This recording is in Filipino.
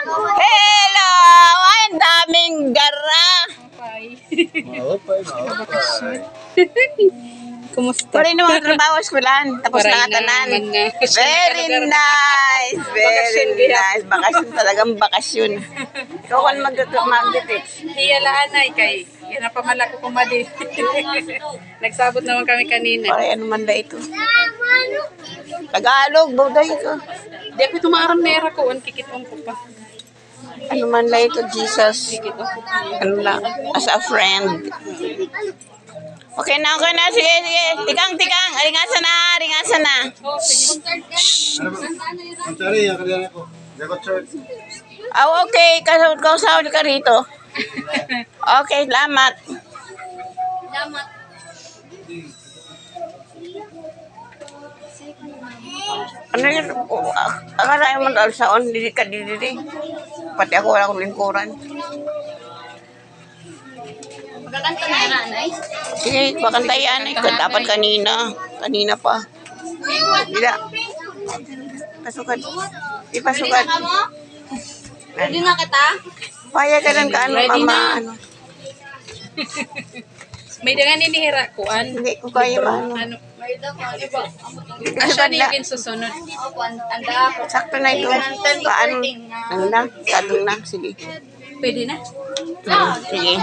Hello! Ay, ang daming gara. Kumusta? Pari na mga trabaho, eskwelahan. Tapos na katanan. Very nice. Very nice. Bakasyon talagang bakasyon. Ikaw kan mag-detect. Hiyalaan ay kay. Yan ang pamala ko kumadi. Nagsabot naman kami kanina. Pare, ano man na ito? Tagalog, bauday ko. Di ako tumaram mera ko. Ang kikitong ko pa. Ano man na ito, Jesus. Ano na, as a friend. Okay na. Sige. Tikang. Aringasa na. I'm sorry, yung kailangan ko. Jagot church. Okay. Kausawin ka rito. Okay, salamat. Ano yun? Akala mo dahil saon, hindi ka didiri. Pati ako wala akong lingkuran. Magkakanta na nanay. Sige, pakantayan. Dapat kanina. Kanina pa. Bila. Pasukan. Ipasukan. Ready na kita? Paya ka lang ka, Ready na. ano. May dangan inihira ko. Hindi ko kaya maano. Ano? May ito ko, di ba? Asya nigin susunod. Opo, anda ako. Sakto na ito. Paano? Ano na? Katong na. Sige. Pwede na? Sige.